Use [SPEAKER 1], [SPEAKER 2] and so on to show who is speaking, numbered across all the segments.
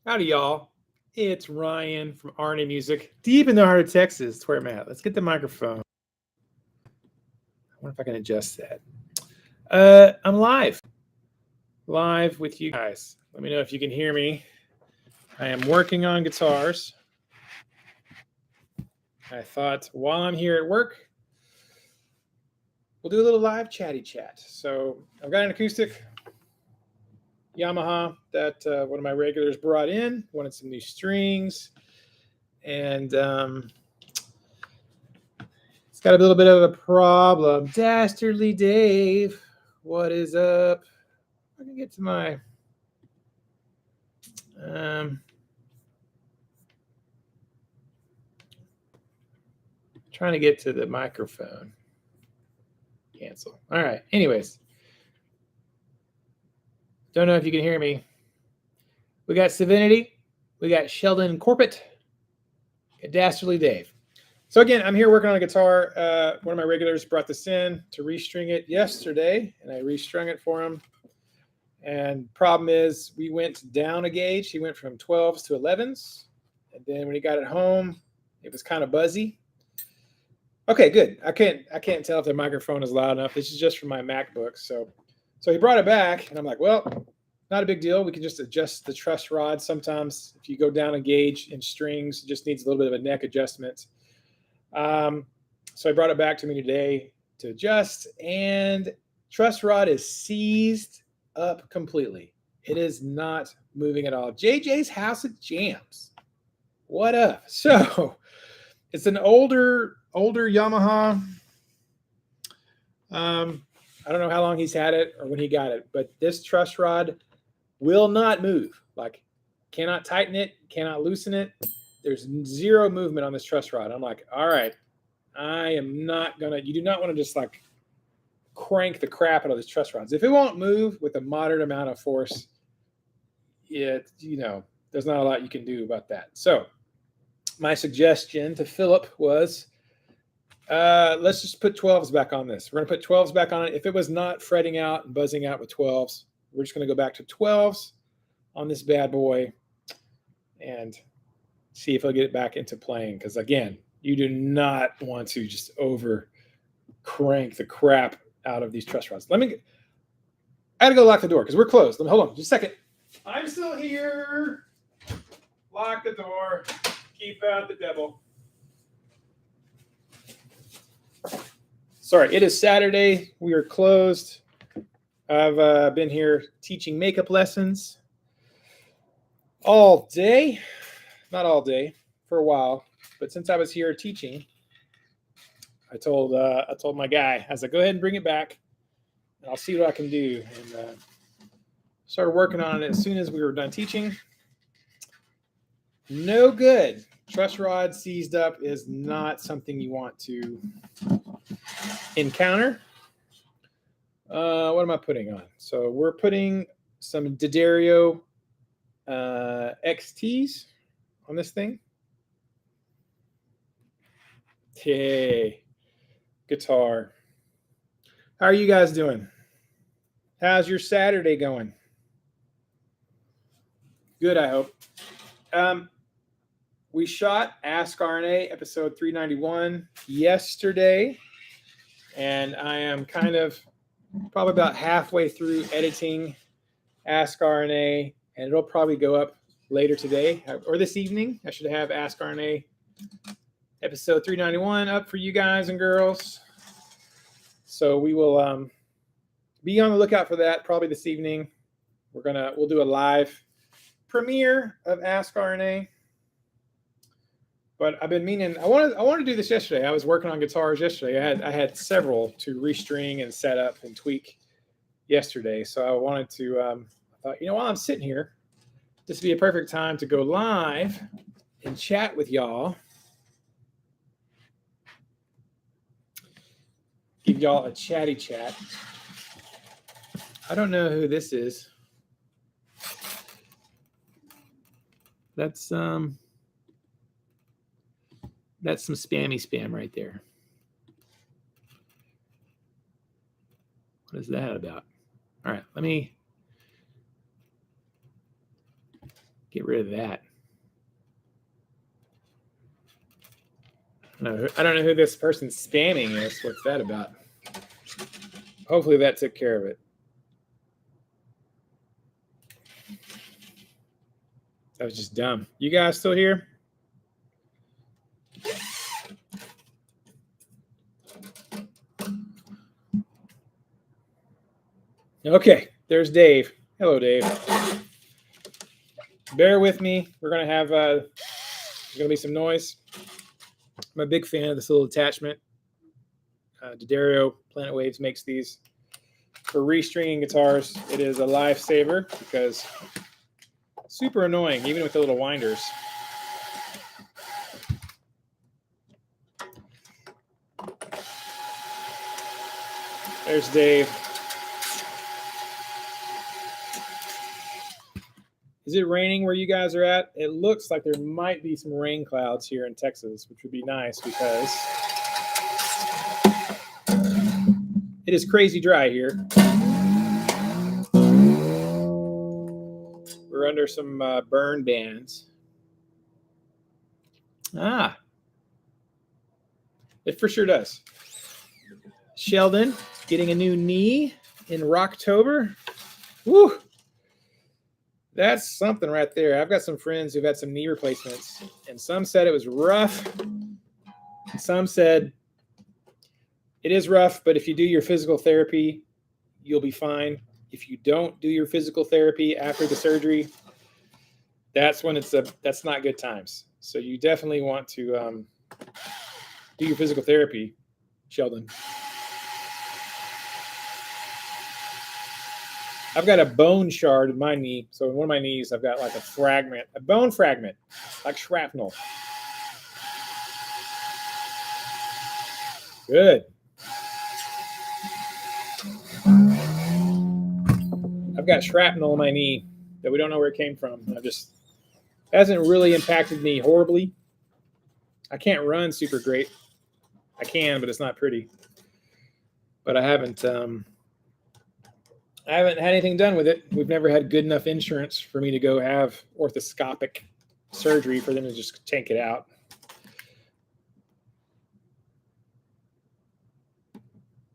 [SPEAKER 1] Howdy, y'all. It's Ryan from RNA Music, deep in the heart of Texas. That's where I'm at. Let's get the microphone. I wonder if I can adjust that. I'm live with you guys. Let me know if you can hear me. I am working on guitars. I thought while I'm here at work, we'll do a little live chatty chat. So I've got an acoustic Yamaha that one of my regulars brought in, wanted some new strings, and it's got a little bit of a problem. Dastardly Dave, what is up? I can get to my trying to get to the microphone. Cancel. All right. Anyways, don't know if you can hear me. We got Savinity, we got Sheldon Corpet, Dastardly Dave. So again, I'm here working on a guitar. One of my regulars brought this in to restring it yesterday, and I restrung it for him. And problem is, we went down a gauge. He went from 12s to 11s, and then when he got it home, it was kind of buzzy. Okay, good. I can't tell if the microphone is loud enough. This is just from my MacBook. So he brought it back, and I'm like, well, not a big deal. We can just adjust the truss rod. Sometimes if you go down a gauge in strings, it just needs a little bit of a neck adjustment. So I brought it back to me today to adjust, and truss rod is seized up completely. It is not moving at all. JJ's House of Jams. What up? So it's an older Yamaha. I don't know how long he's had it or when he got it, but this truss rod will not move. Like, cannot tighten it, cannot loosen it. There's zero movement on this truss rod. I'm like, all right, I am not gonna. You do not want to just like crank the crap out of these truss rods. If it won't move with a moderate amount of force, there's not a lot you can do about that. So my suggestion to Philip was, let's just put 12s back on this. We're going to put 12s back on it. If it was not fretting out and buzzing out with 12s, we're just going to go back to 12s on this bad boy and see if he'll get it back into playing. Because again, you do not want to just over crank the crap out of these truss rods. I got to go lock the door because we're closed. Hold on just a second. I'm still here. Lock the door. Keep out the devil. Sorry, it is Saturday. We are closed. I've been here teaching makeup lessons all day. Not all day, for a while. But since I was here teaching, I told my guy, I was like, go ahead and bring it back, and I'll see what I can do. And started working on it as soon as we were done teaching. No good. Truss rod seized up is not something you want to encounter. What am I putting on? So we're putting some D'Addario XTs on this thing. Okay, guitar. How are you guys doing? How's your Saturday going? Good, I hope. We shot ASK RNA episode 391 yesterday, and I am kind of probably about halfway through editing ASK RNA, and it'll probably go up later today or this evening. I should have ASK RNA episode 391 up for you guys and girls. So we will be on the lookout for that probably this evening. We'll do a live premiere of ASK RNA. But I've been meaning, I wanted to do this yesterday. I was working on guitars yesterday. I had several to restring and set up and tweak yesterday. So I wanted to, I thought, while I'm sitting here, this would be a perfect time to go live and chat with y'all. Give y'all a chatty chat. I don't know who this is. That's some spammy spam right there. What is that about? All right, let me Get rid of that. I don't know who this person's spamming is. What's that about? Hopefully that took care of it. That was just dumb. You guys still here? Okay, there's Dave. Hello, Dave. Bear with me. We're going to have there's going to be some noise. I'm a big fan of this little attachment. D'Addario Planet Waves makes these for restringing guitars. It is a lifesaver because super annoying, even with the little winders. There's Dave. Is it raining where you guys are at? It looks like there might be some rain clouds here in Texas, which would be nice because it is crazy dry here. We're under some burn bans. It for sure does. Sheldon getting a new knee in Rocktober. Woo! That's something right there. I've got some friends who've had some knee replacements, and some said it was rough. And some said it is rough, but if you do your physical therapy, you'll be fine. If you don't do your physical therapy after the surgery, that's when that's not good times. So you definitely want to do your physical therapy, Sheldon. I've got a bone shard in my knee. So in one of my knees, I've got like a bone fragment, like shrapnel. Good. I've got shrapnel in my knee that we don't know where it came from. It hasn't really impacted me horribly. I can't run super great. I can, but it's not pretty. But I haven't had anything done with it. We've never had good enough insurance for me to go have orthoscopic surgery for them to just take it out.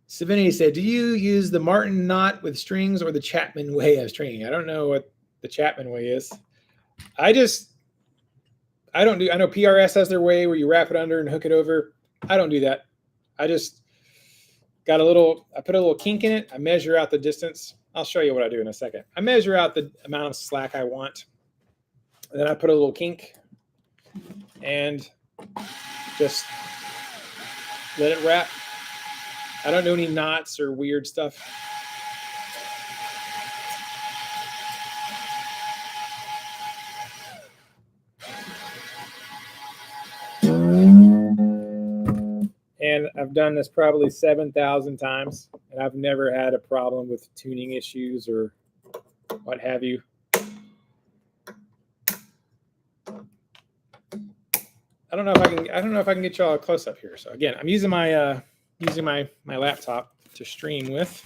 [SPEAKER 1] Savinity said, do you use the Martin knot with strings or the Chapman way of stringing? I don't know what the Chapman way is. I know PRS has their way where you wrap it under and hook it over. I don't do that. I just I put a little kink in it. I measure out the distance. I'll show you what I do in a second. I measure out the amount of slack I want. And then I put a little kink and just let it wrap. I don't do any knots or weird stuff. And I've done this probably 7,000 times, and I've never had a problem with tuning issues or what have you. I don't know if I can get y'all a close up here. So again, I'm using my laptop to stream with.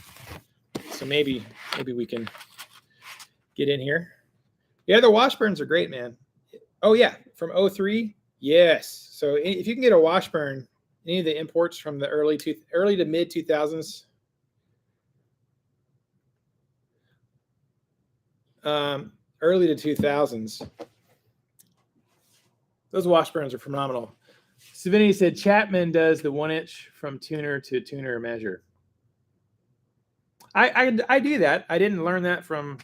[SPEAKER 1] So maybe we can get in here. Yeah, the Washburns are great, man. Oh yeah, from 03. Yes. So if you can get a Washburn, any of the imports from the early to mid 2000s, early to 2000s, those Washburns are phenomenal. Savinity said Chapman does the 1-inch from tuner to tuner measure. I do that. I didn't learn that from,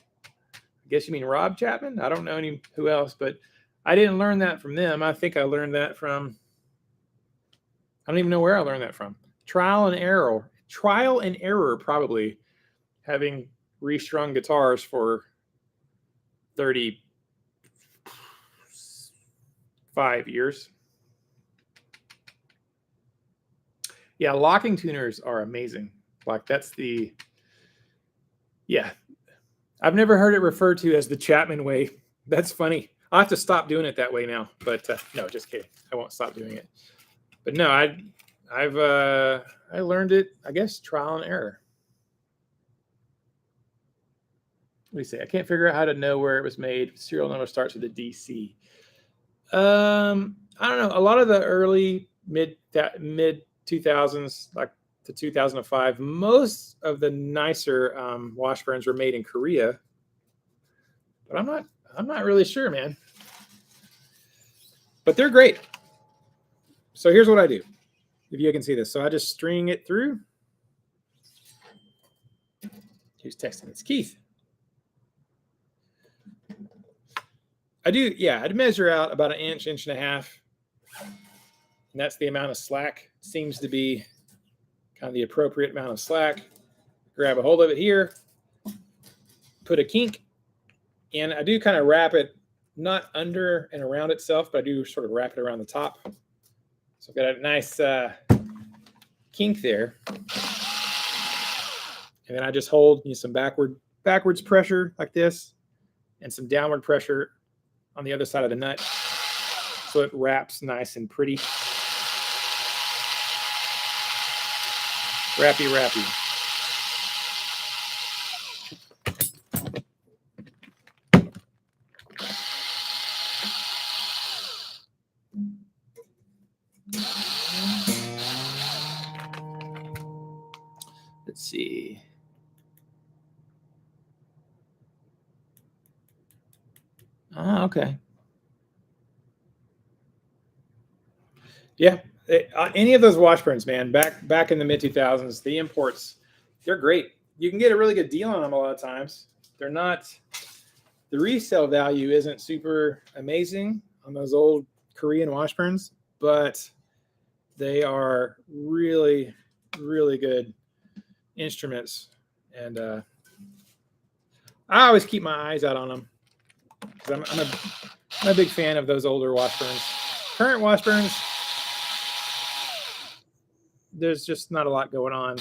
[SPEAKER 1] I guess you mean Rob Chapman? I don't know who else, but I didn't learn that from them. I think I learned that from, I don't even know where I learned that from. Trial and error, probably, having restrung guitars for 35 years. Yeah, locking tuners are amazing. Like I've never heard it referred to as the Chapman way. That's funny. I'll have to stop doing it that way now. But no, just kidding. I won't stop doing it. But no, I learned it, I guess, trial and error. What do you say? I can't figure out how to know where it was made. Serial number starts with a DC. I don't know. A lot of the early mid 2000s, like to 2005, most of the nicer Washburns were made in Korea. But I'm not really sure, man. But they're great. So here's what I do. If you can see this. So I just string it through. Who's texting? It's Keith. I'd measure out about an inch, inch and a half. And that's the amount of slack. Seems to be kind of the appropriate amount of slack. Grab a hold of it here. Put a kink. And I do kind of wrap it, not under and around itself, but I do sort of wrap it around the top. So I've got a nice kink there. And then I just hold some backwards pressure like this and some downward pressure on the other side of the nut. So it wraps nice and pretty. Wrappy, wrappy. Let's see. Okay. Yeah, any of those Washburns, man, back in the mid 2000s, the imports, they're great. You can get a really good deal on them a lot of times. They're not, the resale value isn't super amazing on those old Korean Washburns, but they are really, really good instruments. And I always keep my eyes out on them. I'm a big fan of those older Washburns. Current Washburns, there's just not a lot going on.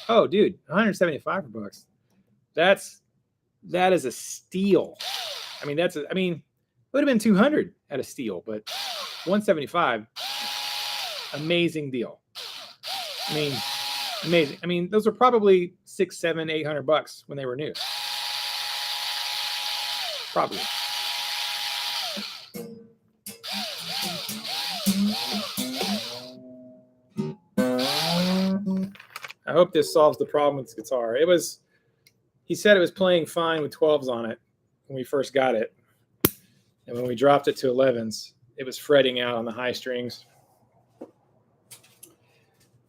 [SPEAKER 1] Oh, dude, 175 bucks. That is a steal. I mean, it would have been 200 at a steal, but 175, amazing deal. I mean, amazing. I mean, those are probably $600, $700, $800 when they were new. Probably. I hope this solves the problem with this guitar. He said it was playing fine with 12s on it when we first got it. And when we dropped it to 11s, it was fretting out on the high strings.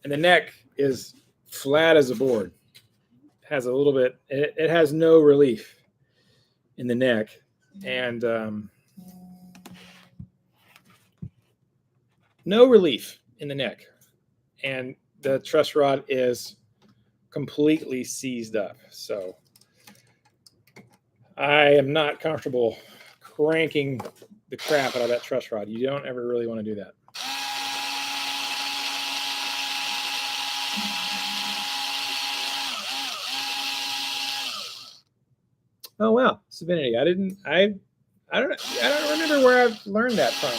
[SPEAKER 1] And the neck is flat as a board. It has a little bit, it has no relief in the neck. And no relief in the neck. And the truss rod is completely seized up. So I am not comfortable cranking the crap out of that truss rod. You don't ever really want to do that. Oh wow, Savinity. I don't remember where I've learned that from.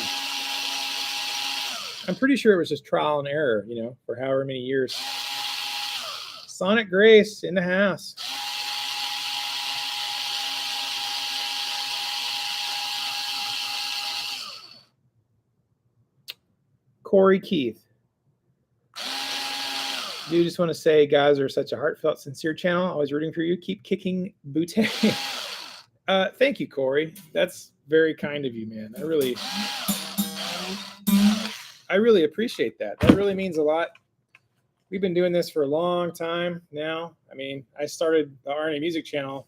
[SPEAKER 1] I'm pretty sure it was just trial and error, for however many years. Sonic Grace in the house. Corey Keith. Do just want to say, guys are such a heartfelt, sincere channel. Always rooting for you. Keep kicking Butte. Thank you, Corey. That's very kind of you, man. I really appreciate that. That really means a lot. We've been doing this for a long time now. I mean, I started the RNA Music channel,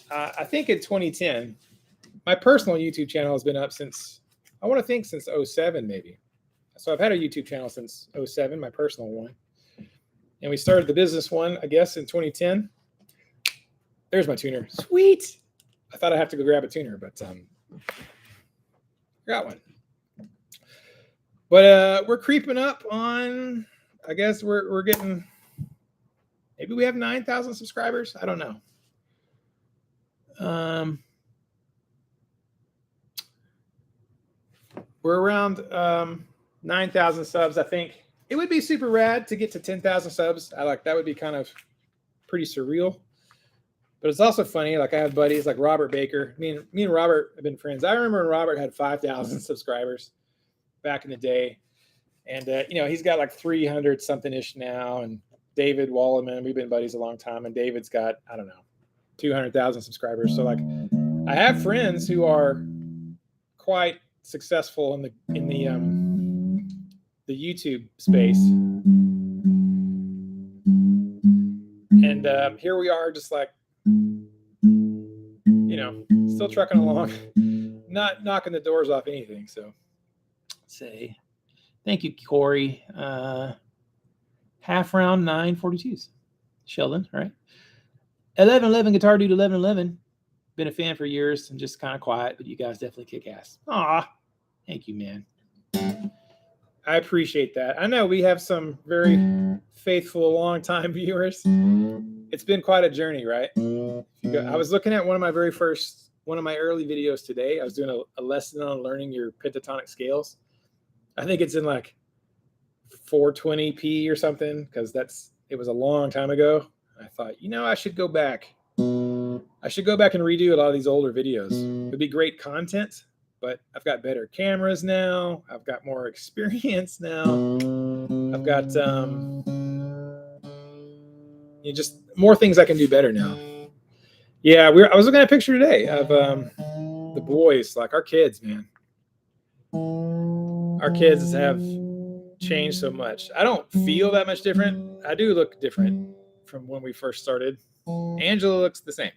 [SPEAKER 1] I think in 2010. My personal YouTube channel has been up since 07 maybe. So I've had a YouTube channel since 07, my personal one. And we started the business one, I guess, in 2010. There's my tuner. Sweet. I thought I'd have to go grab a tuner, but got one. But we're creeping up on, I guess we're getting, maybe we have 9,000 subscribers. I don't know. We're around 9,000 subs, I think. It would be super rad to get to 10,000 subs. That would be kind of pretty surreal. But it's also funny. Like I have buddies like Robert Baker. Me and Robert have been friends. I remember when Robert had 5,000 subscribers back in the day. And, he's got like 300 something ish now. And David Wallerman, we've been buddies a long time. And David's got, 200,000 subscribers. So like I have friends who are quite successful in the YouTube space. And here we are just like, still trucking along, not knocking the doors off anything. So say thank you, Corey. Half round 942s. Sheldon, right? 1111 Guitar Dude 1111. Been a fan for years and just kind of quiet, but you guys definitely kick ass. Aw, thank you, man. I appreciate that. I know we have some very faithful, long-time viewers. It's been quite a journey, right? I was looking at one of my early videos today. I was doing a lesson on learning your pentatonic scales. I think it's in like 420p or something because it was a long time ago. I thought, I should go back. I should go back and redo a lot of these older videos. It'd be great content, but I've got better cameras now. I've got more experience now. I've got just more things I can do better now. Yeah, I was looking at a picture today of the boys, like our kids, man. Our kids have changed so much. I don't feel that much different. I do look different from when we first started. Angela looks the same.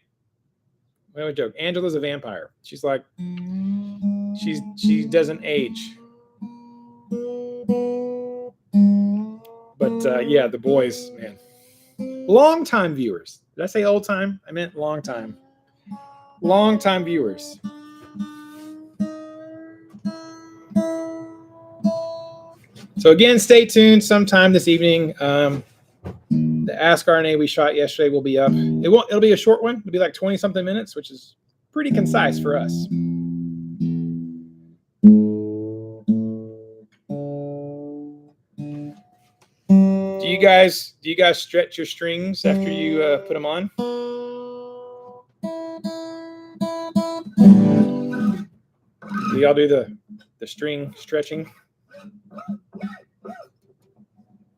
[SPEAKER 1] We have a joke. Angela's a vampire. She's like, she doesn't age. But the boys, man. Long time viewers. Did I say old time? I meant long time. Long time viewers. So again, stay tuned. Sometime this evening, the ASK RNA we shot yesterday will be up. It'll be a short one. It'll be like 20 something minutes, which is pretty concise for us. Do you guys stretch your strings after you put them on? Do y'all do the string stretching?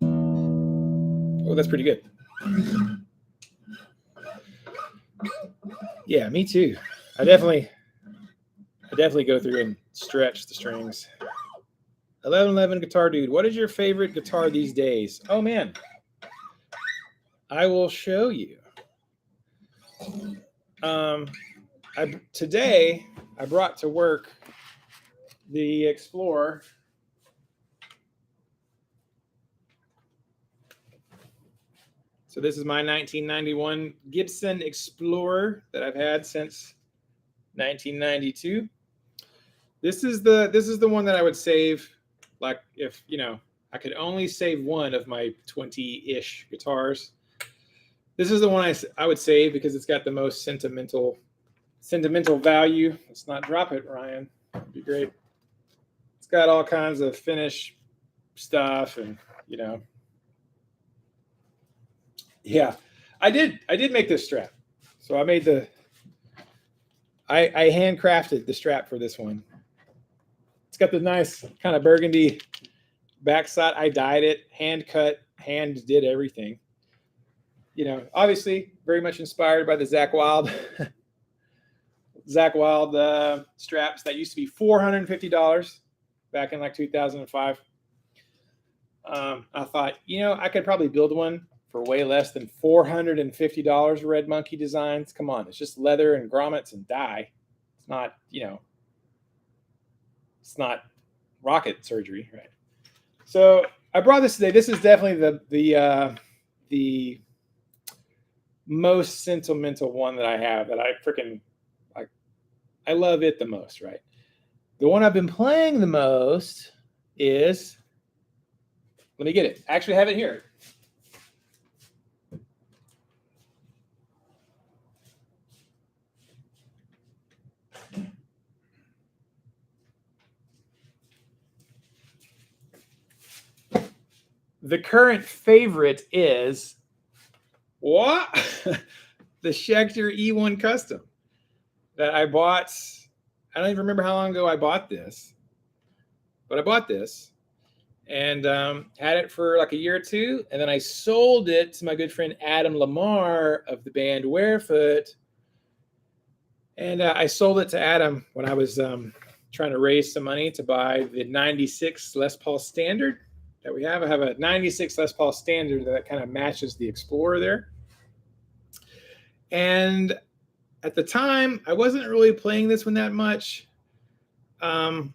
[SPEAKER 1] Oh, that's pretty good. Yeah, me too. I definitely go through and stretch the strings. 1111 Guitar Dude, what is your favorite guitar these days? Oh man, I will show you. Today I brought to work the Explorer. So this is my 1991 Gibson Explorer that I've had since 1992. This is the one that I would save, like if I could only save one of my 20-ish guitars. This is the one I would save because it's got the most sentimental value. Let's not drop it, Ryan. That'd be great. It's got all kinds of finish stuff and Yeah, I did make this strap. So I made I handcrafted the strap for this one. It's got the nice kind of burgundy backside. I dyed it, hand cut, hand did everything. Obviously very much inspired by the Zakk Wylde straps that used to be $450 back in like 2005. I thought, I could probably build one for way less than $450. Red Monkey Designs. Come on, it's just leather and grommets and dye. It's not, it's not rocket surgery, right? So I brought this today. This is definitely the most sentimental one that I have that I freaking like. I love it the most, right? The one I've been playing the most is, let me get it. I actually have it here. The current favorite is What? The Schecter E1 Custom that I bought. I don't even remember how long ago I bought this, but I bought this and had it for like a year or two. And then I sold it to my good friend Adam Lamar of the band Warefoot. And I sold it to Adam when I was trying to raise some money to buy the 96 Les Paul Standard that we have. I have a 96 Les Paul Standard that kind of matches the Explorer there. And at the time, I wasn't really playing this one that much. And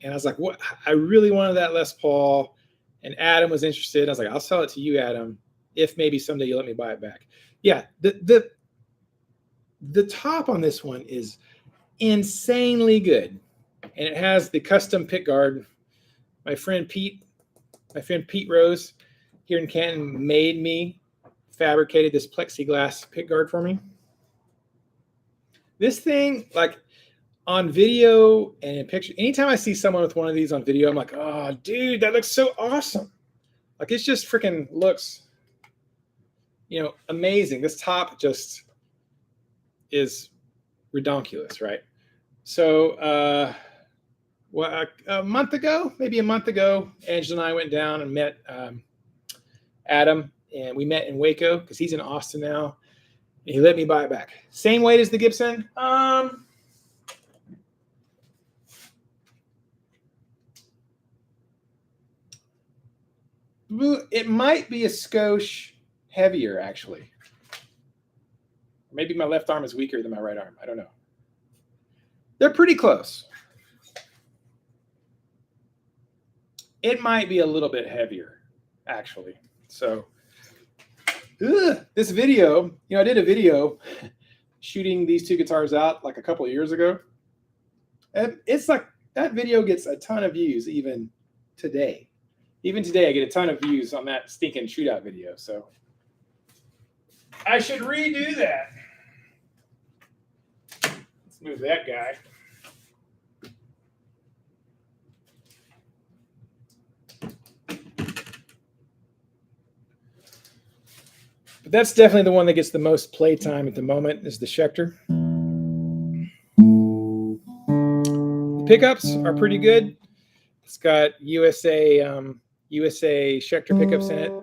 [SPEAKER 1] I was like, what? I really wanted that Les Paul. And Adam was interested. I was like, I'll sell it to you, Adam, if maybe someday you let me buy it back. Yeah, the top on this one is insanely good. And it has the custom pick guard. My friend Pete Rose here in Canton fabricated this plexiglass pick guard for me. This thing, like on video and in picture, anytime I see someone with one of these on video, I'm like, oh, dude, that looks so awesome. Like it's just freaking looks, amazing. This top just is redonkulous, right? So maybe a month ago, Angela and I went down and met Adam, and we met in Waco because he's in Austin now. And he let me buy it back. Same weight as the Gibson. It might be a skosh heavier, actually. Maybe my left arm is weaker than my right arm. I don't know. They're pretty close. It might be a little bit heavier, actually. So this video, I did a video shooting these two guitars out like a couple of years ago. And it's like that video gets a ton of views even today. Even today, I get a ton of views on that stinking shootout video. So I should redo that. Let's move that guy. But that's definitely the one that gets the most play time at the moment is the Schecter. The pickups are pretty good. It's got USA Schecter pickups in it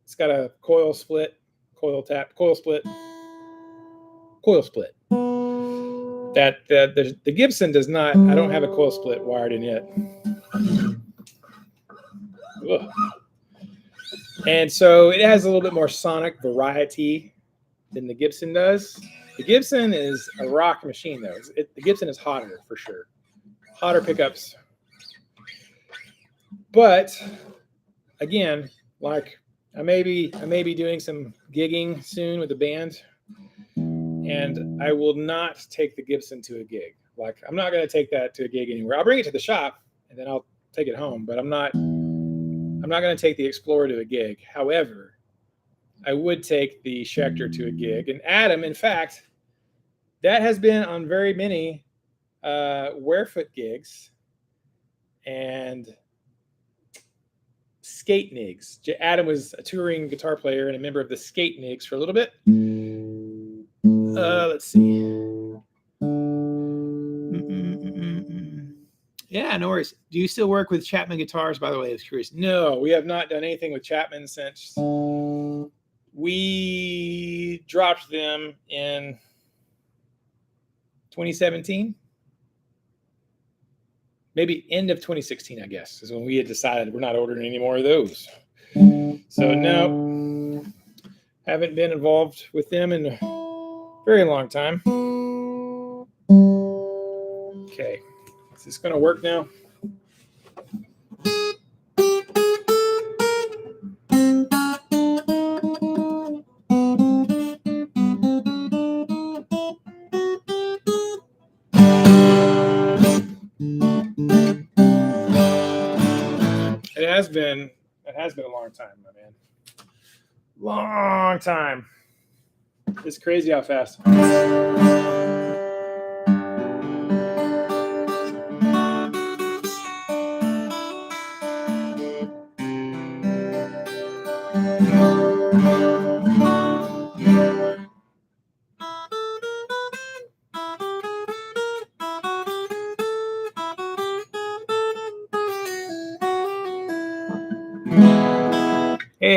[SPEAKER 1] it's got a coil split. That the Gibson does not. I don't have a coil split wired in yet. Ugh. And so it has a little bit more sonic variety than the Gibson does. The Gibson is a rock machine, though. The Gibson is hotter for sure. Hotter pickups. But again, like I may be doing some gigging soon with the band, and I will not take the Gibson to a gig. Like I'm not going to take that to a gig anywhere. I'll bring it to the shop and then I'll take it home, but I'm not going to take the Explorer to a gig. However, I would take the Schecter to a gig. And Adam, in fact, that has been on very many Warefoot gigs and skate nigs. Adam was a touring guitar player and a member of the skate nigs for a little bit. Let's see. Yeah, no worries. Do you still work with Chapman guitars, by the way? I was curious. No, we have not done anything with Chapman since we dropped them in 2017. Maybe end of 2016, I guess, is when we had decided we're not ordering any more of those. So no, haven't been involved with them in a very long time. Okay, is this going to work now? It has been a long time, my man. Long time. It's crazy how fast.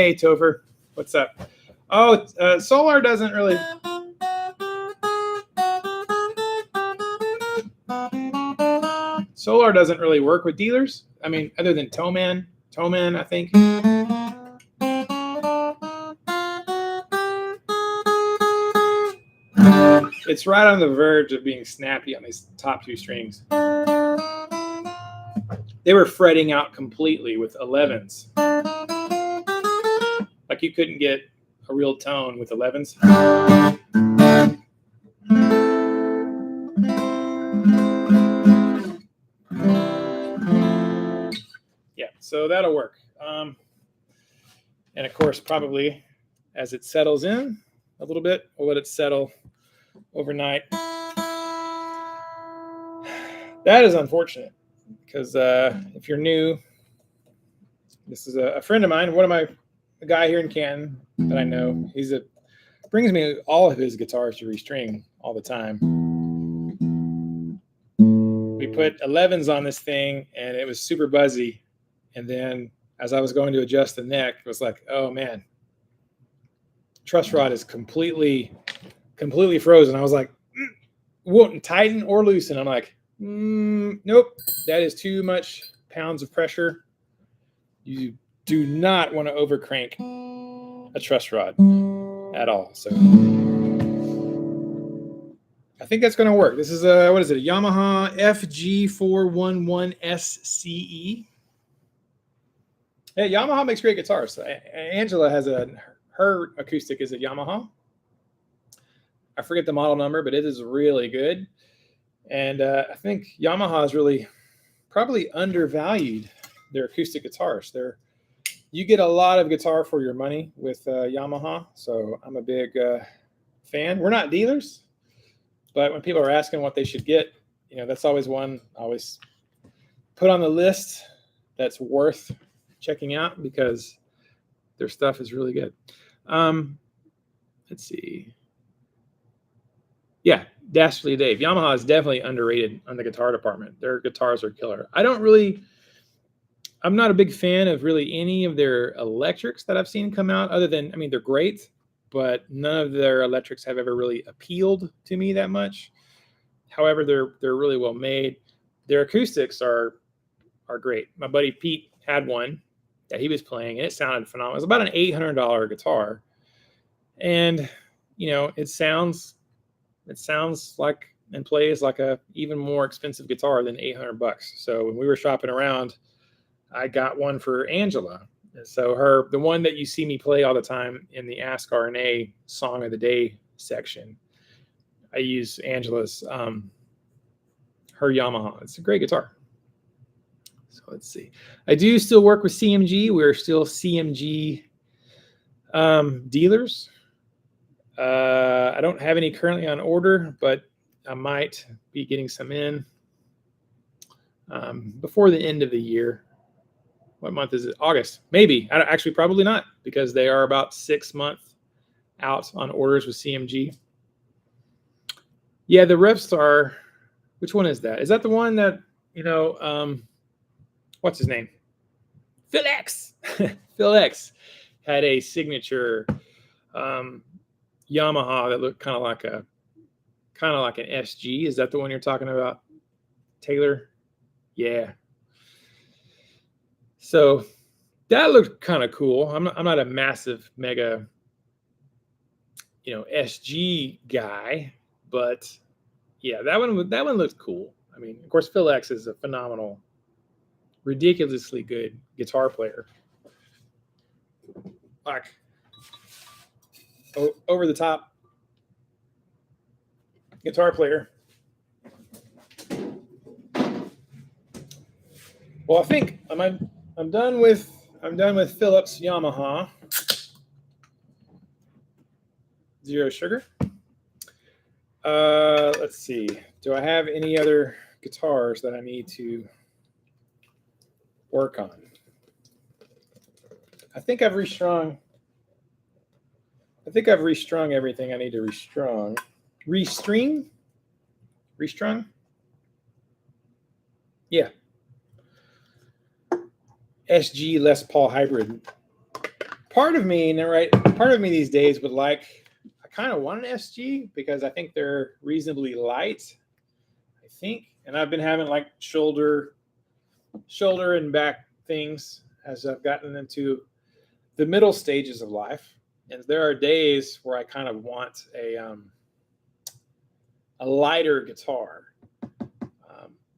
[SPEAKER 1] Hey, Topher, what's up? Oh, Solar doesn't really. Solar doesn't really work with dealers. I mean, other than Toman, I think. It's right on the verge of being snappy on these top two strings. They were fretting out completely with 11s. Like you couldn't get a real tone with 11s. Yeah, so that'll work. And of course, probably as it settles in a little bit, we'll let it settle overnight. That is unfortunate because if you're new, this is a friend of mine, a guy here in Canton that I know. Brings me all of his guitars to restring all the time. We put 11s on this thing and it was super buzzy. And then as I was going to adjust the neck, it was like, oh man, truss rod is completely frozen. I was like, won't tighten or loosen. I'm like, nope, that is too much pounds of pressure. You do not want to overcrank a truss rod at all. So I think that's going to work. This is a Yamaha FG411SCE. Hey, Yamaha makes great guitars. Angela has her acoustic is a Yamaha. I forget the model number, but it is really good. And I think Yamaha has really probably undervalued their acoustic guitars. You get a lot of guitar for your money with Yamaha, so I'm a big fan. We're not dealers, but when people are asking what they should get, that's always one I always put on the list that's worth checking out because their stuff is really good. Let's see. Yeah, Dastardly Dave. Yamaha is definitely underrated on the guitar department. Their guitars are killer. I'm not a big fan of really any of their electrics that I've seen come out other than, they're great, but none of their electrics have ever really appealed to me that much. However, they're really well made. Their acoustics are great. My buddy Pete had one that he was playing and it sounded phenomenal. It was about an $800 guitar. And, it sounds like and plays like a even more expensive guitar than $800. So when we were shopping around, I got one for Angela. And so the one that you see me play all the time in the Ask RNA Song of the Day section, I use Angela's, her Yamaha. It's a great guitar. So let's see. I do still work with CMG. We're still CMG dealers. I don't have any currently on order, but I might be getting some in before the end of the year. What month is it? August. Maybe. Actually, probably not, because they are about 6 months out on orders with CMG. Yeah, the Revstar. Which one is that? Is that the one that, what's his name? Phil X. Phil X had a signature Yamaha that looked kind of like an SG. Is that the one you're talking about, Taylor? Yeah. So that looked kind of cool. I'm not a massive mega, SG guy, but yeah, that one looked cool. Of course, Phil X is a phenomenal, ridiculously good guitar player. Like over the top guitar player. Well, I think I'm done with Philips Yamaha. Zero sugar. Let's see. Do I have any other guitars that I need to work on? I think I've restrung everything I need to restrung. Restrung? Yeah. SG Les Paul Hybrid part of me, part of me these days would like, I kind of want an SG because I think they're reasonably light, I think. And I've been having like shoulder and back things as I've gotten into the middle stages of life. And there are days where I kind of want a lighter guitar.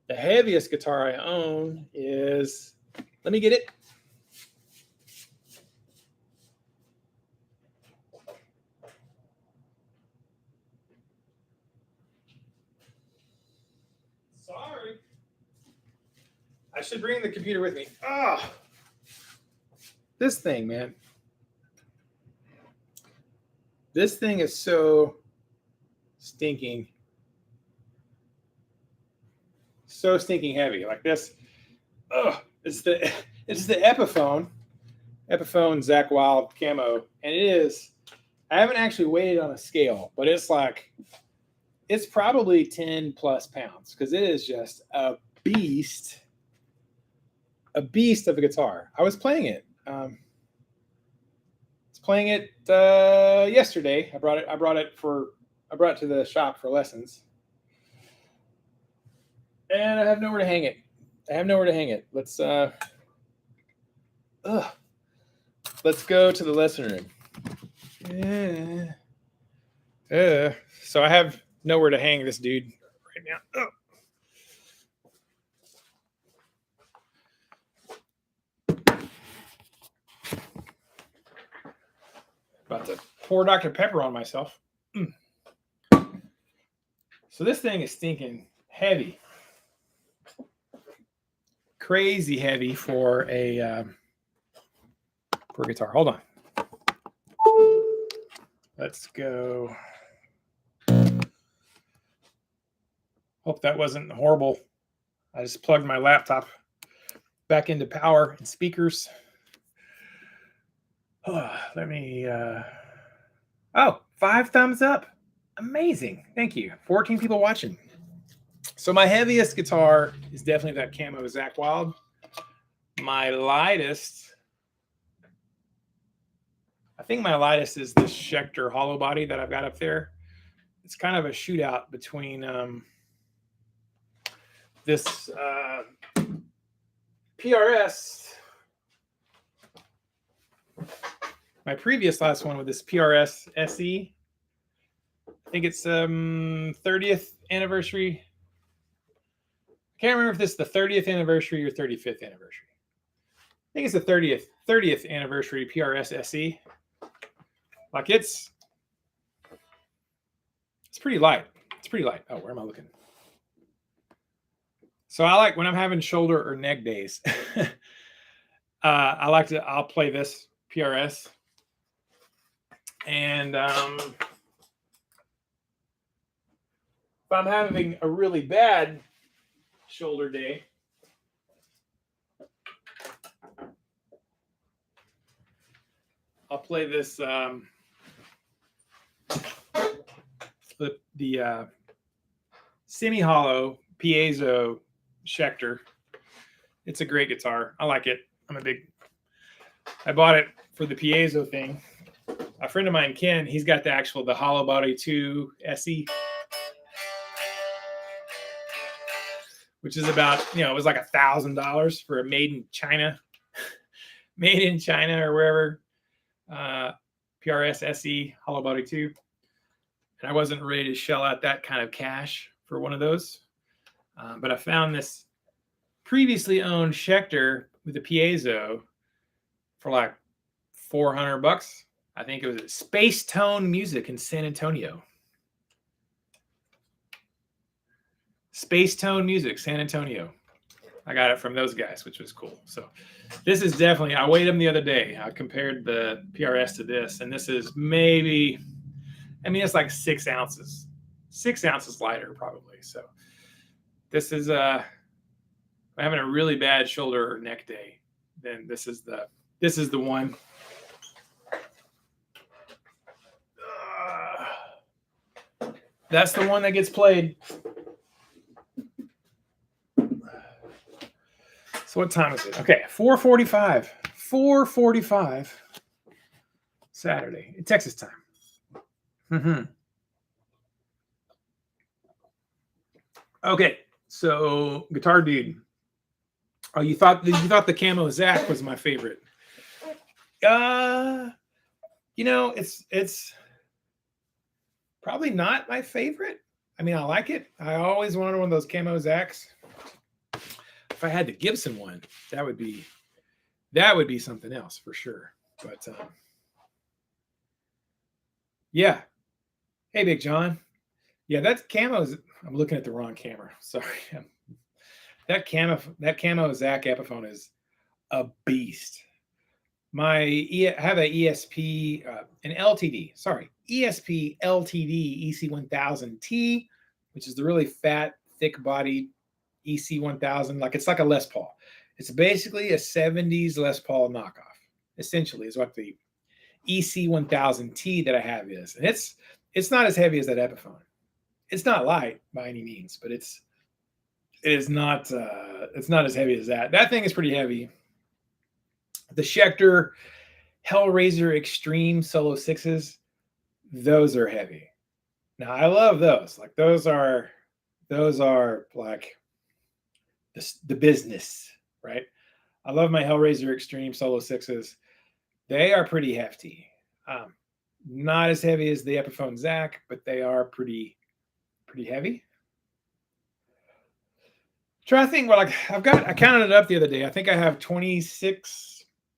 [SPEAKER 1] The heaviest guitar I own is, let me get it. Sorry. I should bring the computer with me. Oh, this thing, man. This thing is so stinking heavy. Like this. Oh, it's the Epiphone Zach Wild camo, and it is. I haven't actually weighed it on a scale, but it's probably 10 plus pounds because it is just a beast of a guitar. I was playing it. Yesterday. I brought it to the shop for lessons, and I have nowhere to hang it. Let's go to the lesson room. So I have nowhere to hang this dude right now. About to pour Dr. Pepper on myself. So this thing is stinking heavy. Crazy heavy for a guitar. Hold on. Let's go. Hope that wasn't horrible. I just plugged my laptop back into power and speakers. Let me, 5 thumbs up. Amazing. Thank you. 14 people watching. So my heaviest guitar is definitely that camo Zach Wild. My lightest, I think my lightest is this Schecter hollow body that I've got up there. It's kind of a shootout between this PRS, my previous last one with this PRS SE. I think it's 30th anniversary. I can't remember if this is the 30th anniversary or 35th anniversary. I think it's the 30th anniversary PRS SE. Like it's pretty light. It's pretty light. Oh, where am I looking? So I like when I'm having shoulder or neck days. I'll play this PRS. And if I'm having a really bad shoulder day, I'll play this the semi-hollow piezo Schecter. It's a great guitar. I like it. I bought it for the piezo thing. A friend of mine, Ken, he's got the hollow body 2 SE, which is about, it was like $1,000 for a made in China or wherever, PRS SE hollow body 2. And I wasn't ready to shell out that kind of cash for one of those. But I found this previously owned Schecter with a piezo for like $400. I think it was at Space Tone Music in San Antonio. Space Tone Music, San Antonio. I got it from those guys, which was cool. So this is definitely, I weighed them the other day. I compared the PRS to this, and this is maybe, it's like 6 ounces. 6 ounces lighter, probably. So this is, I'm having a really bad shoulder or neck day, then this is the one. That's the one that gets played. So what time is it? Okay, 4:45. 4:45. Saturday, Texas time. Mm-hmm. Okay, so Guitar Dude. Oh, you thought the Camo Zach was my favorite? It's probably not my favorite. I mean, I like it. I always wanted one of those Camo Zachs. If I had the Gibson one, that would be something else for sure. But yeah. Hey, Big John. Yeah, that Camo's. I'm looking at the wrong camera. Sorry. That Camo Zach Epiphone is a beast. I have an ESP, an LTD. Sorry, ESP LTD EC1000T, which is the really fat, thick-bodied EC1000. It's like a Les Paul. It's basically a 70s Les Paul knockoff. Essentially, is what the EC1000T that I have is, and it's not as heavy as that Epiphone. It's not light by any means, but it is not. It's not as heavy as that. That thing is pretty heavy. The Schecter Hellraiser Extreme Solo 6s, those are heavy. Now I love those. Those are like the business, right? I love my Hellraiser Extreme Solo 6s. They are pretty hefty. Not as heavy as the Epiphone Zach, but they are pretty heavy. Trying to think. I counted it up the other day. I think I have 26.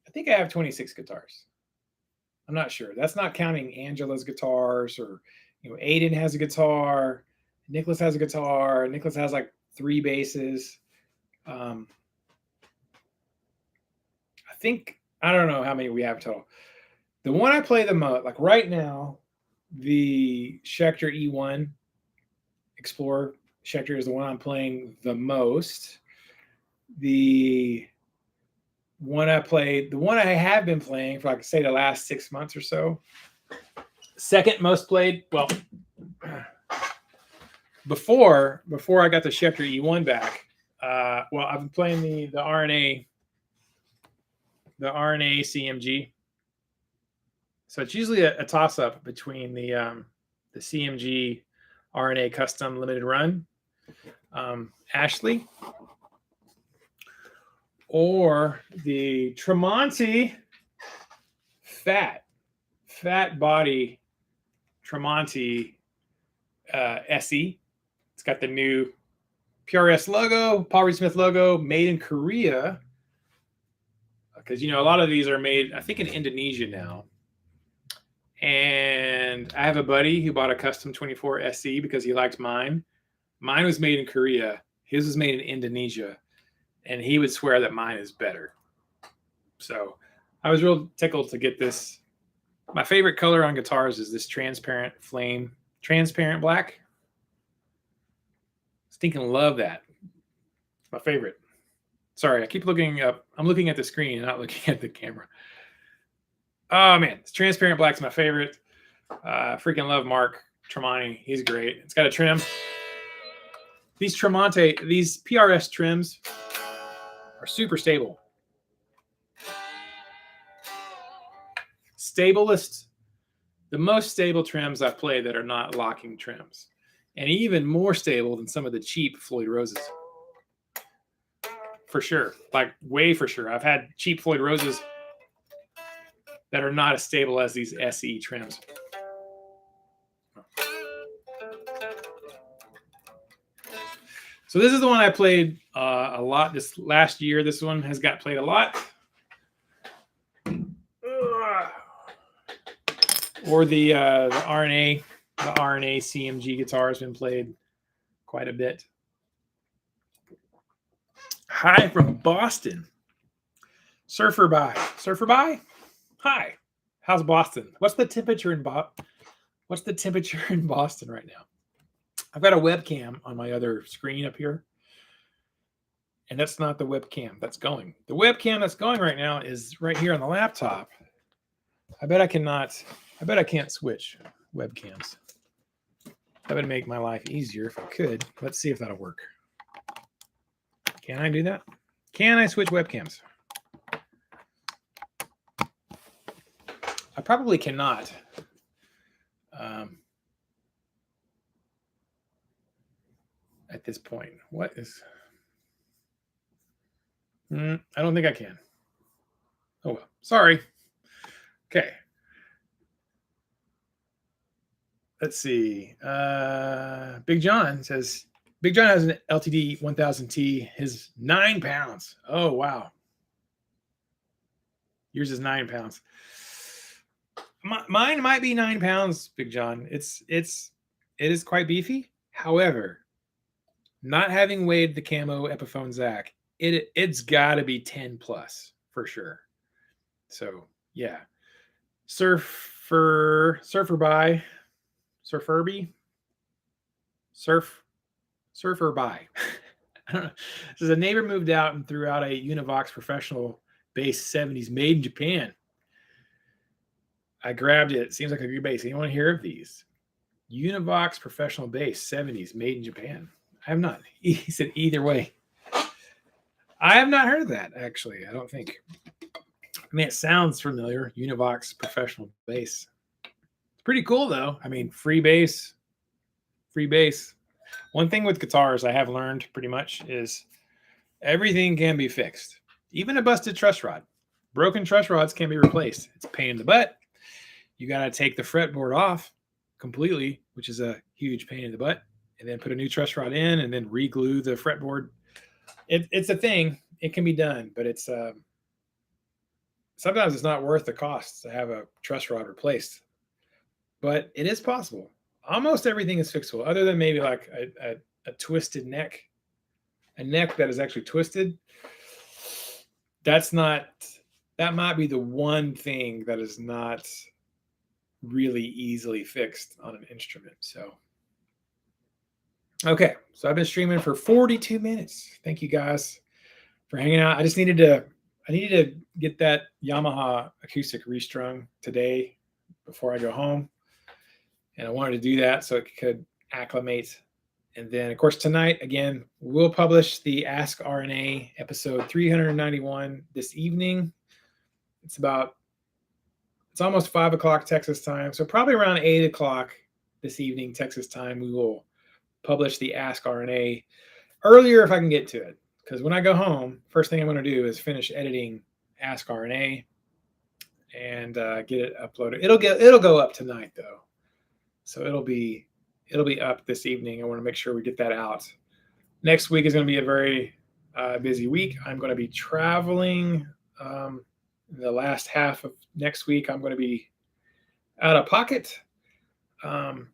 [SPEAKER 1] I think I have 26 guitars. I'm not sure. That's not counting Angela's guitars, or Aiden has a guitar, Nicholas has a guitar, Nicholas has 3 basses. I don't know how many we have total. The one I play the most, right now, the Schecter E1 Explorer Schecter is the one I'm playing the most. The one I have been playing for say the last 6 months or so. Second most played, well, before I got the Schecter E1 back, I've been playing the RNA CMG. So it's usually a toss up between the CMG RNA Custom Limited Run Ashley, or the Tremonti fat body Tremonti SE. It's got the new PRS logo, Paul Reed Smith logo, made in Korea. Because a lot of these are made, I think, in Indonesia now. And I have a buddy who bought a custom 24 SE because he liked mine. Mine was made in Korea. His was made in Indonesia. And he would swear that mine is better. So I was real tickled to get this. My favorite color on guitars is this transparent black. Stinking love that. It's my favorite. Sorry, I keep looking up. I'm looking at the screen and not looking at the camera. Oh man, this transparent black's my favorite. Freaking love Mark Tremonti. He's great. It's got a trim. These PRS trims are super stable. The most stable trims I've played that are not locking trims. And even more stable than some of the cheap Floyd Roses. For sure. Way for sure. I've had cheap Floyd Roses that are not as stable as these SE trims. So this is the one I played a lot this last year. This one has got played a lot. Or the RNA CMG guitar has been played quite a bit. Hi from Boston. Surfer by. Hi. How's Boston? What's the temperature in Boston right now? I've got a webcam on my other screen up here. And that's not the webcam that's going. The webcam that's going right now is right here on the laptop. I bet I can't switch webcams. That would make my life easier if I could. Let's see if that'll work. Can I do that? Can I switch webcams? I probably cannot. At this point, what is? I don't think I can. Oh, well, sorry. Okay. Let's see. Big John says, Big John has an LTD 1000T. His 9 pounds. Oh, wow. Yours is 9 pounds. Mine might be 9 pounds, Big John. It is quite beefy. However, not having weighed the camo Epiphone Zach, it's got to be 10 plus for sure. So yeah, surfer by. Surfer by. I don't know. Says a neighbor moved out and threw out a Univox professional bass 70s made in Japan. I grabbed it. Seems like a good bass. Anyone hear of these? Univox professional bass 70s made in Japan. I have not. He said either way. I have not heard of that, actually. I don't think. I mean, it sounds familiar. Univox professional bass. It's pretty cool, though. I mean, free bass. One thing with guitars I have learned pretty much is everything can be fixed. Even a busted truss rod. Broken truss rods can be replaced. It's a pain in the butt. You got to take the fretboard off completely, which is a huge pain in the butt, and then put a new truss rod in and then re-glue the fretboard. It's a thing. It can be done, but it's sometimes it's not worth the cost to have a truss rod replaced. But it is possible. Almost everything is fixable, other than maybe like a twisted neck, a neck that is actually twisted. That might be the one thing that is not really easily fixed on an instrument. So, okay. So I've been streaming for 42 minutes. Thank you guys for hanging out. I needed to get that Yamaha acoustic restrung today before I go home. And I wanted to do that so it could acclimate. And then, of course, tonight, again, we'll publish the Ask RNA episode 391 this evening. It's almost 5 o'clock Texas time. So probably around 8 o'clock this evening, Texas time, we will publish the Ask RNA earlier if I can get to it. Because when I go home, first thing I'm going to do is finish editing Ask RNA and get it uploaded. It'll go up tonight, though. So it'll be up this evening. I want to make sure we get that out. Next week is going to be a very busy week. I'm going to be traveling. The last half of next week, I'm going to be out of pocket. It's going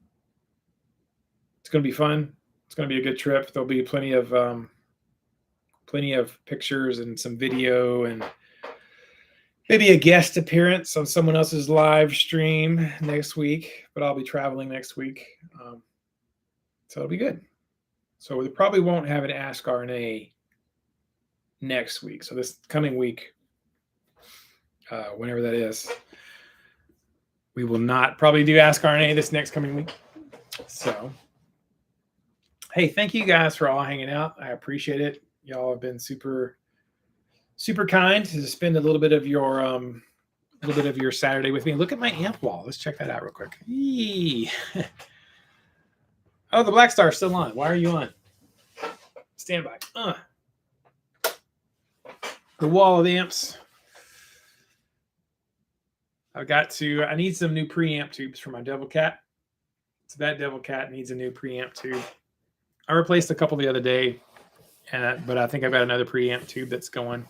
[SPEAKER 1] to be fun. It's going to be a good trip. There'll be plenty of pictures and some video and maybe a guest appearance on someone else's live stream next week, but I'll be traveling next week. So it'll be good. So we probably won't have an Ask RNA next week. So this coming week, whenever that is, we will not probably do Ask RNA this next coming week. So, hey, thank you guys for all hanging out. I appreciate it. Y'all have been super kind to spend a little bit of your Saturday with me. Look at my amp wall. Let's check that out real quick. Yee. Oh, the Black Star is still on. Why are you on? Stand by. The wall of amps. I need some new preamp tubes for my Devil Cat. So that Devil Cat needs a new preamp tube. I replaced a couple the other day, but I think I've got another preamp tube that's going.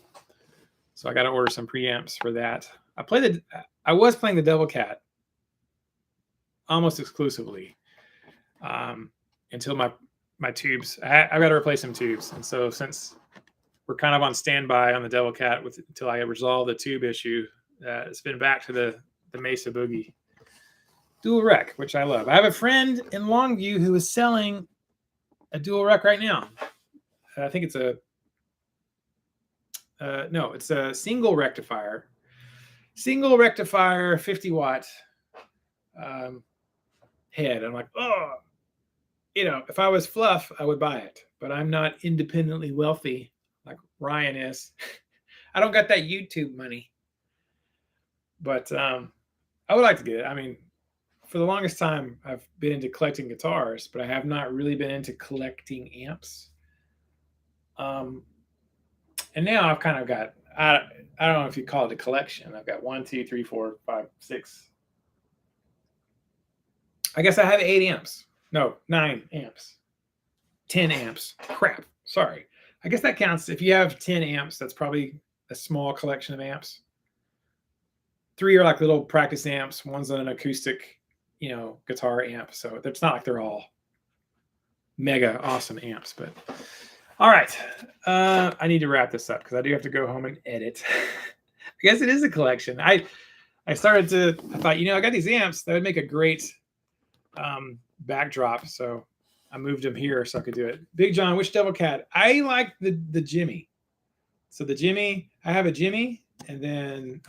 [SPEAKER 1] So I got to order some preamps for that. I was playing the Devil Cat almost exclusively until my tubes. I've got to replace some tubes, and so since we're kind of on standby on the Devil Cat until I resolve the tube issue, it's been back to the Mesa Boogie dual rec, which I love. I have a friend in Longview who is selling a dual rec right now. I think it's it's a single rectifier 50 watt head. I'm like, oh, if I was Fluff, I would buy it, but I'm not independently wealthy like Ryan is. I don't got that YouTube money, but I would like to get it. I mean, for the longest time, I've been into collecting guitars, but I have not really been into collecting amps. Um, and now I've kind of got, I don't know if you call it a collection. I've got 1, 2, 3, 4, 5, 6. I guess I have 8 amps. No, 9 amps. 10 amps. Crap. Sorry. I guess that counts. If you have 10 amps, that's probably a small collection of amps. 3 are like little practice amps. One's an acoustic, guitar amp. So it's not like they're all mega awesome amps. But all right. I need to wrap this up because I do have to go home and edit. I guess it is a collection. I thought, I got these amps that would make a great backdrop. So I moved them here so I could do it. Big John, which Devil Cat? I like the Jimmy. So the Jimmy, I have a Jimmy, and then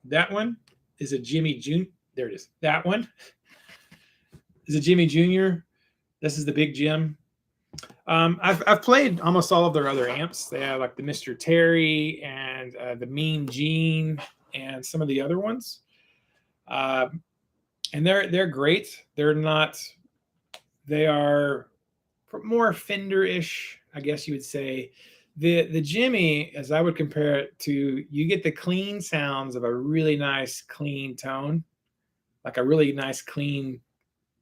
[SPEAKER 1] that one is a Jimmy Jr. There it is. That one is a Jimmy Jr. This is the Big Jim. I've played almost all of their other amps. They have like the Mr. Terry and the Mean Gene and some of the other ones. And they're great. They are more Fender-ish, I guess you would say. The Jimmy, as I would compare it to, you get the clean sounds of a really nice clean tone, like a really nice clean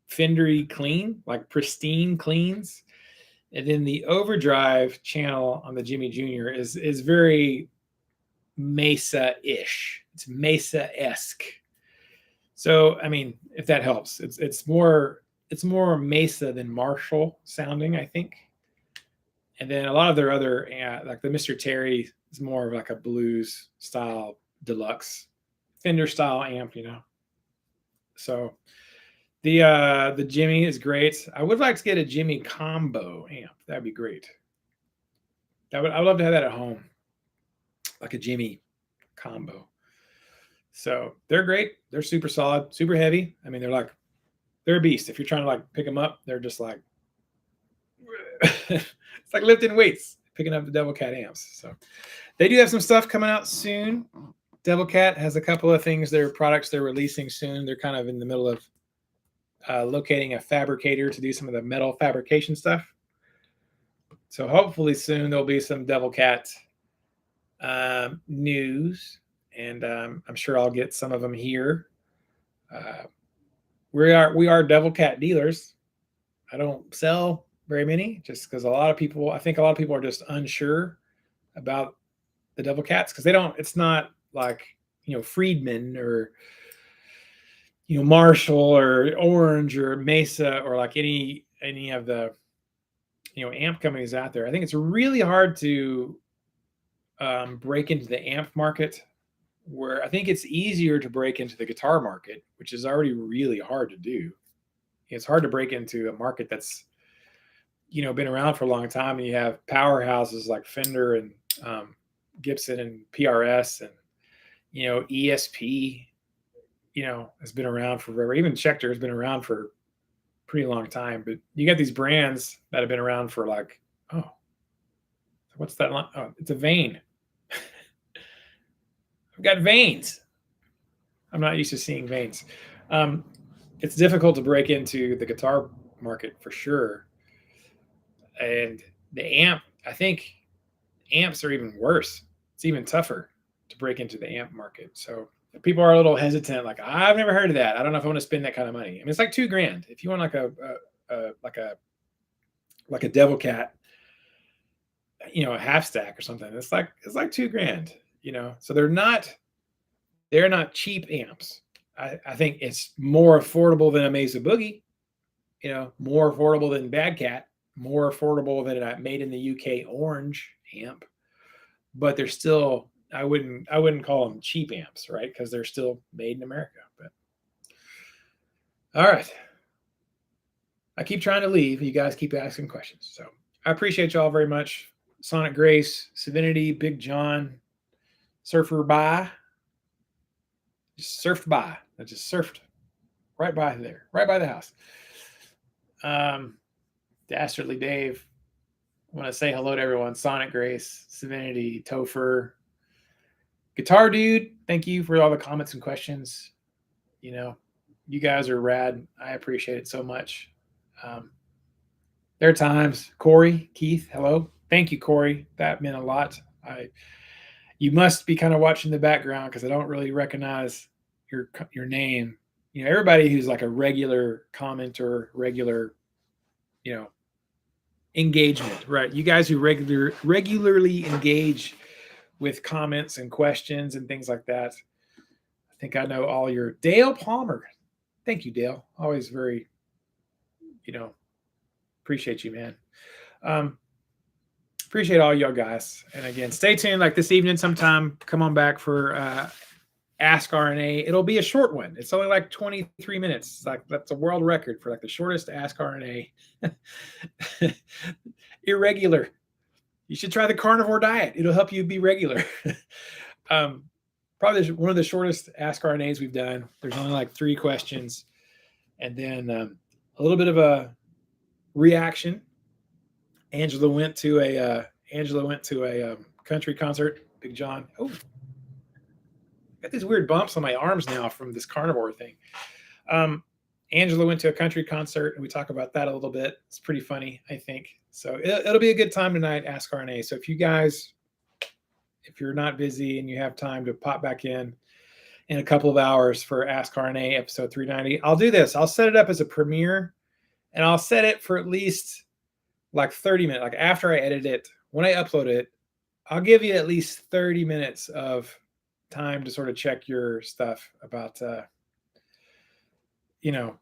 [SPEAKER 1] Fender-y clean, like pristine cleans. And then the overdrive channel on the Jimmy Jr. is very Mesa-ish. It's Mesa-esque. So, I mean, if that helps, it's more Mesa than Marshall sounding, I think. And then a lot of their other, like the Mr. Terry is more of like a blues style deluxe Fender style amp, So the Jimmy is great. I would like to get a Jimmy combo amp. That'd be great. I would love to have that at home, like a Jimmy combo. So they're great. They're super solid, super heavy. I mean, they're a beast. If you're trying to like pick them up, they're just like, it's like lifting weights, picking up the Devil Cat amps. So they do have some stuff coming out soon. Devil Cat has a couple of things, their products they're releasing soon. They're kind of in the middle of locating a fabricator to do some of the metal fabrication stuff. So hopefully soon there'll be some Devil Cat news, and I'm sure I'll get some of them here. We are Devil Cat dealers. I don't sell very many, just because I think a lot of people are just unsure about the Devil Cats because it's not like Friedman or Marshall or Orange or Mesa or like any of the amp companies out there. I think it's really hard to break into the amp market, where I think it's easier to break into the guitar market, which is already really hard to do. It's hard to break into a market that's been around for a long time, and you have powerhouses like Fender and Gibson and PRS and ESP has been around forever. Even Schecter has been around for a pretty long time, but you got these brands that have been around for like, oh, what's that line? Oh, it's a vein. I've got veins. I'm not used to seeing veins. It's difficult to break into the guitar market for sure. And the amp, I think amps are even worse. It's even tougher to break into the amp market. So people are a little hesitant. Like, I've never heard of that. I don't know if I want to spend that kind of money. I mean, it's like $2,000. If you want like a Devil Cat, a half stack or something, it's like $2,000. So they're not cheap amps. I think it's more affordable than a Mesa Boogie, more affordable than Bad Cat, more affordable than a made in the UK Orange amp, but they're still, I wouldn't call them cheap amps, right? Because they're still made in America. But all right, I keep trying to leave. You guys keep asking questions, so I appreciate y'all very much. Sonic Grace, Savinity, Big John, Surfer by, just surfed by. I just surfed right by there, right by the house. Dastardly Dave, I want to say hello to everyone. Sonic Grace, Savinity, Topher, Guitar Dude, thank you for all the comments and questions. You know, you guys are rad. I appreciate it so much. There are times, Corey, Keith, hello. Thank you, Corey. That meant a lot. You must be kind of watching the background because I don't really recognize your name. You know, everybody who's like a regular commenter, regular, you know, engagement, right? You guys who regularly engage with comments and questions and things like that. I think I know all your Dale Palmer. Thank you, Dale. Always very, you know, appreciate you, man. Appreciate all y'all guys. And again, stay tuned. Like this evening, sometime, come on back for Ask RNA. It'll be a short one. It's only like 23 minutes. It's like that's a world record for like the shortest Ask RNA. Irregular. You should try the carnivore diet. It'll help you be regular. Probably one of the shortest Ask RNAs we've done. There's only like 3 questions, and then a little bit of a reaction. Angela went to a country concert. Big John. Oh, got these weird bumps on my arms now from this carnivore thing. Angela went to a country concert, and we talk about that a little bit. It's pretty funny, I think. So it'll be a good time tonight, Ask RNA. So if you guys, if you're not busy and you have time to pop back in a couple of hours for Ask RNA episode 390, I'll do this. I'll set it up as a premiere, and I'll set it for at least like 30 minutes. Like after I edit it, when I upload it, I'll give you at least 30 minutes of time to sort of check your stuff about, you know,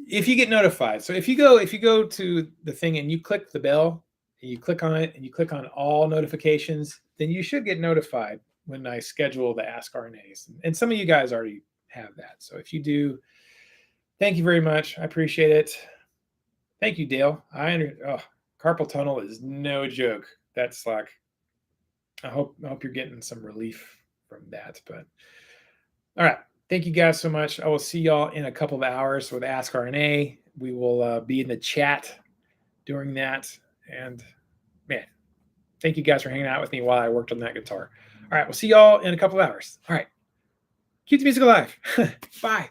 [SPEAKER 1] if you get notified. So if you go to the thing and you click the bell and you click on it and you click on all notifications, then you should get notified when I schedule the Ask RNAs. And some of you guys already have that. So if you do, thank you very much. I appreciate it. Thank you, Dale. Carpal tunnel is no joke. That's like, I hope you're getting some relief from that. But all right. Thank you guys so much. I will see y'all in a couple of hours with Ask RNA. We will be in the chat during that. And man, thank you guys for hanging out with me while I worked on that guitar. All right. We'll see y'all in a couple of hours. All right. Keep the music alive. Bye.